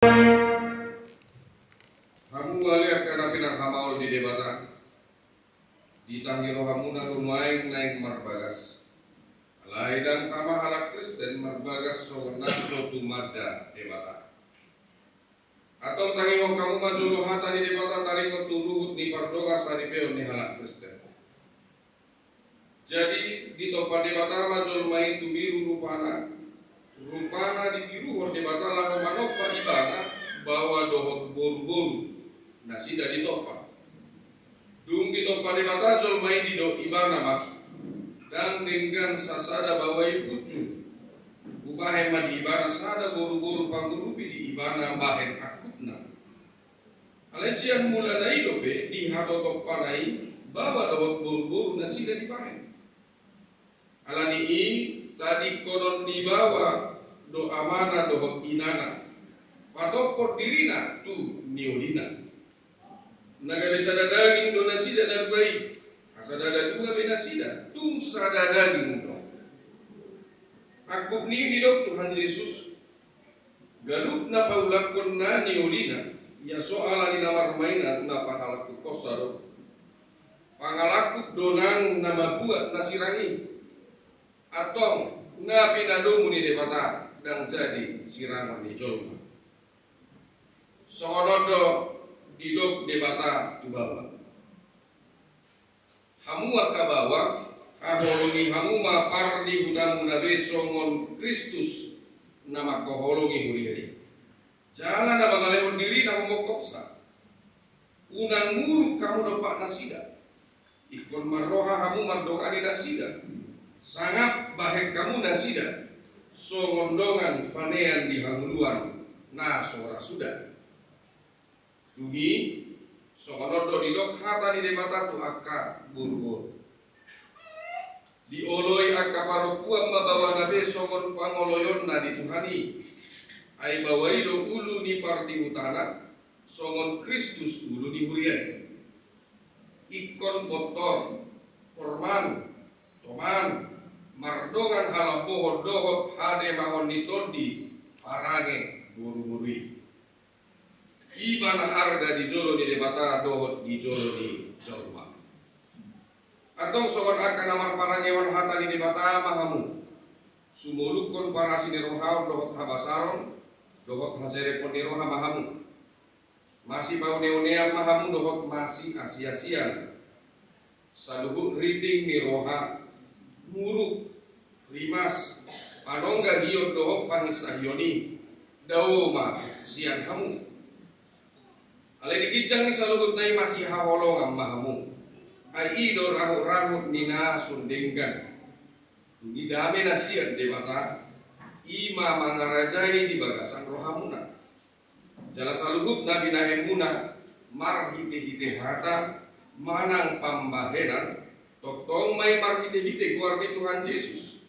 Hamu waliak kana pinarhamaol di debata ditangiro hamuna lumaing naing marbagas alaidang tama halak Kristen marbagas sowenan suatu mada debata atau tangiro kamu majolo hata di debata taring turuhut ni pardoga saripeo ni halak Kristen. Jadi di topa debata majol main tubiru rupana ditiru debata lah manoppa ibana bawa dohot boru-boru nasi dari topa. Dung di topa debata jol main di do ibana maki. Dan dengan sasada bawa ibucu. Bubahe ma di ibana sada boru-boru panggurupi di ibana bahen akutna. Alesian mula nai dope di hato topa nai bawa dohot boru-boru nasi dari bahen. Alani i tadi konon dibawa do amana dohot inana. Patopor dirina tu niolina. Nagari sada daging do nasida narbai. Asada dua benasida. Tu sada daging do. Akub ni didok Tuhan Yesus. Galup na paulakon na niolina. Ya soala ni namar mainan na pangalaku kosaro. Pangalaku donang nama buat nasirangi. Atong na pinadomu ni debata dan jadi sirangan di jolma. Songonodo didok debata tubawa. Hamu akabawa kaholongi hamu mapar di hutan munabe songon Kristus nama koholongi huriari. Jangan nama galehon diri nama mokopsa. Unang muruk kamu dapat nasida. Ikon marroha hamu mardongani nasida. Sangat bahek kamu nasida. Songondongan panean di hamuluan na sora sudah. Dugi sokonodo didok hata di debata tu akka burbur. Dioloi akka parokuam mabawa nabe songon pangoloyon na dituhani. Ai bawaido ulu ni parti utana songon Kristus ulu ni hurian. Ikon motor porman toman mardongan halapohod dohot hade mahon nitodi parange buru-burui. Ibana arda di jolo di debata dohot di jolo di jolma. Atong sobat akan namar parangewan hata di debata mahamu. Sumulukon para sinirohau dohot habasaron dohot haserepon niroha mahamu. Masih bau neoneam mahamu dohot masih asia-asian. Saluhut riting niroha muruk rimas panongga giot dohot pangisahyoni dauma sian hamu. Ale digijang ni saluhut nai masih haholong mahamu. Ai ido rahut-rahut nina sundenggan. Dugi dame nasiat debata. Ima mangarajai di bagasan rohamuna. Jala saluhut nabi nahemuna. Mar hite-hite hata. Manang pambahenan. Toktong mai mar hite-hite guardi Tuhan Yesus.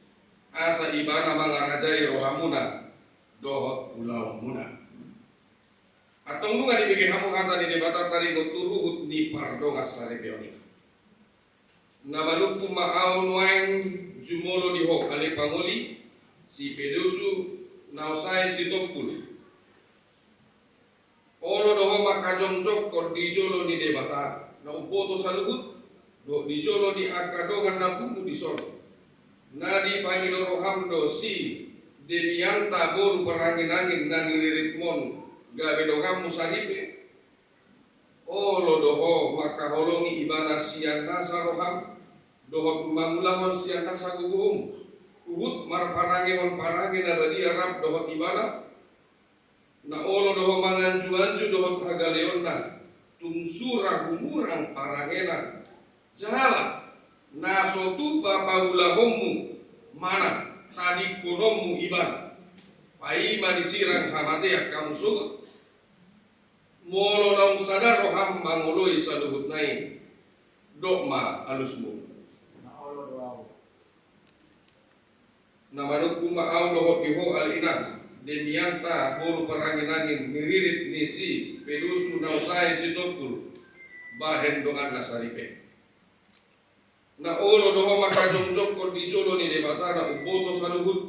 Asa ibana mangarajai rohamuna. Dohot ulau muna. Atong bunga dibagi hamu hata di debata tari doturuhut ni pardonga sarebeoni. Nabaluku maaun wain jumolo di hok ale pangoli si pedusu nausai si topul. Olo doho makajom jok di jolo ni debata na upoto saluhut do di jolo di akadongan na bumu di solo. Nadi pahilo rohamdo si demianta boru perangin-angin na niliritmon gabe dongam musanipe. Olo doho maka holongi ibana sian nasa roham doho mamulahon sian nasa guguhum uhut marparange on parange na badi arab doho ibana na olo doho manganju-anju doho hagaleon na tumsura humurang parangena jahala na sotu bapaulahomu mana tadi konomu ibana paima disirang hamatea kamu sugut molo naung sadar roham mangoloi saluhut nain dokma alusmu na manukku ma'au dohot biho al-inang demianta bolu perangin-angin miririt nisi pedusu nausai sitopul bahen dongan nasaripe na olo doho makajom-jok kor di jolo ni debata na uboto saluhut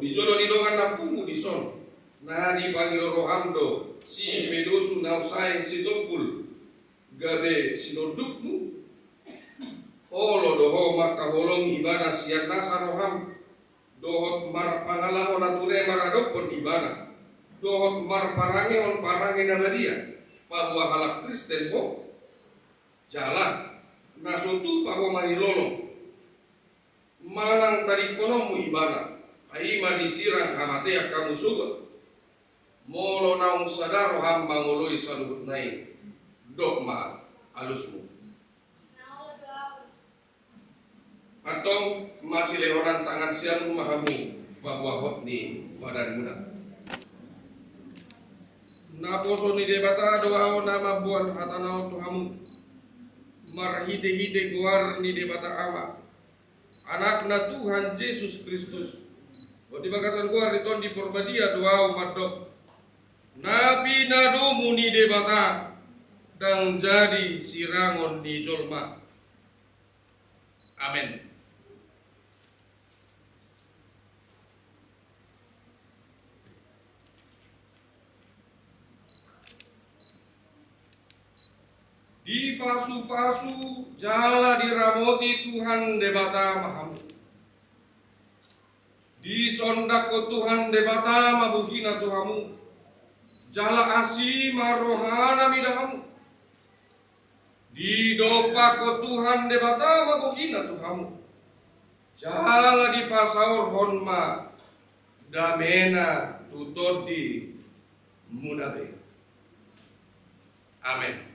di jolo ni dongan na pumu di son Nah di panggil rohamdo si pedosu nausai si topul gabe sinodukmu olo doho maka holong ibana sian nasa roham dohot mar pangalahon ature maradopon ibana dohot mar parange on parange nabadia bahwa halak Kristen ho jalan nasutu paho mahilolo manang tadi konomu ibana aima disirang hamatea kamu suga molo naung sadaro hamba ngoloi saluhut naik dogma alusmu atau masih lehoran tangan siamu mahamu bahwa hotni badan muda naposo ni debata doa nama buan hatanau tuhamu marhide-hide guar ni debata ama anakna Tuhan Yesus Kristus di bagasan guar diton di porbadia doa madok nabi nadomu ni debata dan jadi sirangon di jolma amin. Di pasu-pasu jala diramoti Tuhan debata mahamu. Di sondak ko Tuhan debata mabuhina Tuhamu. Jala asi marohana midahamu. Di dopa ko Tuhan debata mabuhina Tuhamu. Jala di pasaur honma damena tutodi munabe. Amin.